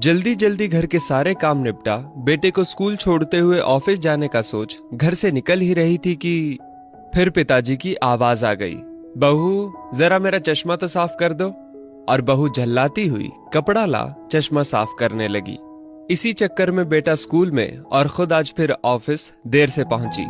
जल्दी जल्दी घर के सारे काम निपटा बेटे को स्कूल छोड़ते हुए ऑफिस जाने का सोच घर से निकल ही रही थी कि फिर पिताजी की आवाज आ गई, बहू जरा मेरा चश्मा तो साफ कर दो। और बहू झल्लाती हुई कपड़ा ला चश्मा साफ करने लगी। इसी चक्कर में बेटा स्कूल में और खुद आज फिर ऑफिस देर से पहुंची।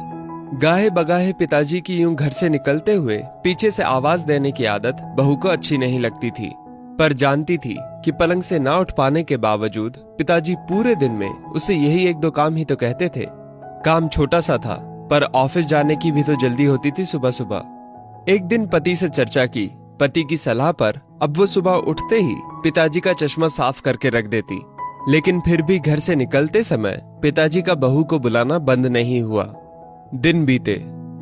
गाहे बगाहे पिताजी की यूं घर से निकलते हुए पीछे से आवाज देने की आदत बहू को अच्छी नहीं लगती थी, पर जानती थी कि पलंग से ना उठ पाने के बावजूद पिताजी पूरे दिन में उसे यही एक दो काम ही तो कहते थे। काम छोटा सा था पर ऑफिस जाने की भी तो जल्दी होती थी सुबह सुबह। एक दिन पति से चर्चा की, पति की सलाह पर अब वो सुबह उठते ही पिताजी का चश्मा साफ करके रख देती, लेकिन फिर भी घर से निकलते समय पिताजी का बहू को बुलाना बंद नहीं हुआ। दिन बीते,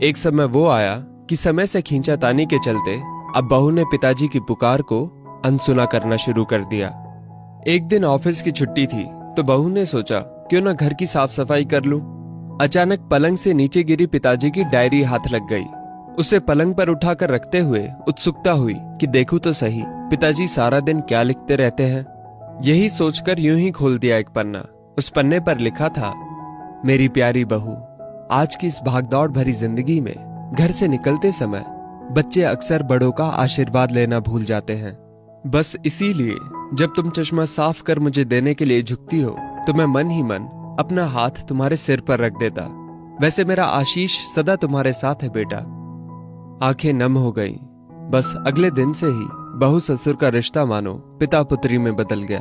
एक समय वो आया कि समय से खींचातानी के चलते अब बहू ने पिताजी की पुकार को अनसुना करना शुरू कर दिया। एक दिन ऑफिस की छुट्टी थी तो बहू ने सोचा क्यों ना घर की साफ सफाई कर लूं। अचानक पलंग से नीचे गिरी पिताजी की डायरी हाथ लग गई। उसे पलंग पर उठाकर रखते हुए उत्सुकता हुई कि देखूं तो सही पिताजी सारा दिन क्या लिखते रहते हैं। यही सोचकर यूं ही खोल दिया एक पन्ना। उस पन्ने पर लिखा था, मेरी प्यारी बहू, आज की इस भागदौड़ भरी जिंदगी में घर से निकलते समय बच्चे अक्सर बड़ों का आशीर्वाद लेना भूल जाते हैं। बस इसीलिए जब तुम चश्मा साफ कर मुझे देने के लिए झुकती हो तो मैं मन ही मन अपना हाथ तुम्हारे सिर पर रख देता। वैसे मेरा आशीष सदा तुम्हारे साथ है बेटा। आंखें नम हो गईं। बस अगले दिन से ही बहू ससुर का रिश्ता मानो पिता पुत्री में बदल गया।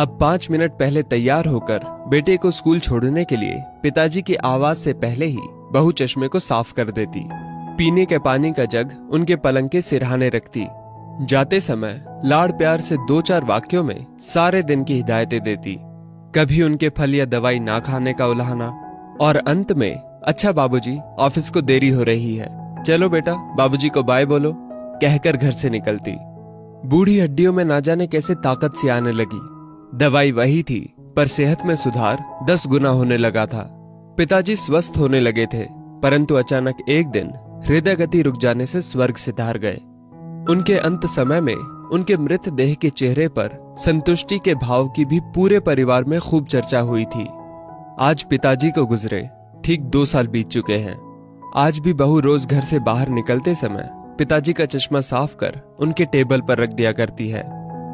अब 5 मिनट पहले तैयार होकर बेटे को स्कूल छोड़ने के लिए पिताजी की आवाज से पहले ही बहू चश्मे को साफ कर देती। पीने के पानी का जग उनके पलंग के सिरहाने रखती। जाते समय लाड़ प्यार से 2-4 वाक्यों में सारे दिन की हिदायतें देती। कभी उनके फल या दवाई ना खाने का उलाहना, और अंत में, अच्छा बाबूजी ऑफिस को देरी हो रही है, चलो बेटा बाबूजी को बाय बोलो, कहकर घर से निकलती। बूढ़ी हड्डियों में ना जाने कैसे ताकत सी आने लगी। दवाई वही थी पर सेहत में सुधार 10 गुना होने लगा था। पिताजी स्वस्थ होने लगे थे, परंतु अचानक एक दिन हृदय गति रुक जाने से स्वर्ग सिधार गए। उनके अंत समय में उनके मृत देह के चेहरे पर संतुष्टि के भाव की भी पूरे परिवार में खूब चर्चा हुई थी। आज पिताजी को गुजरे ठीक 2 साल बीत चुके हैं। आज भी बहू रोज घर से बाहर निकलते समय पिताजी का चश्मा साफ कर उनके टेबल पर रख दिया करती है।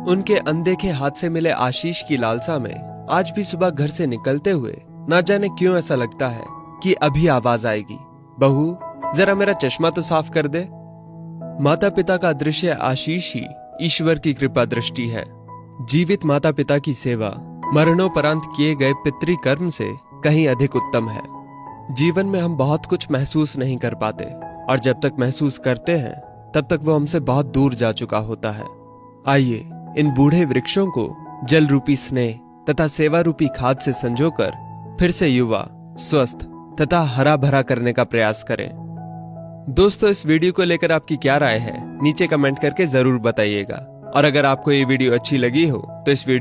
उनके अनदेखे हाथ से मिले आशीष की लालसा में आज भी सुबह घर से निकलते हुए ना जाने क्यों ऐसा लगता है कि अभी आवाज आएगी, बहू जरा मेरा चश्मा तो साफ कर दे। माता पिता का दृश्य आशीष ही ईश्वर की कृपा दृष्टि है। जीवित माता पिता की सेवा मरणोपरांत किए गए पितृकर्म से कहीं अधिक उत्तम है। जीवन में हम बहुत कुछ महसूस नहीं कर पाते, और जब तक महसूस करते हैं तब तक वो हमसे बहुत दूर जा चुका होता है। आइए इन बूढ़े वृक्षों को जल रूपी स्नेह तथा सेवा रूपी खाद से संजोकर फिर से युवा, स्वस्थ तथा हरा भरा करने का प्रयास करें। दोस्तों, इस वीडियो को लेकर आपकी क्या राय है नीचे कमेंट करके जरूर बताइएगा। और अगर आपको ये वीडियो अच्छी लगी हो तो इस वीडियो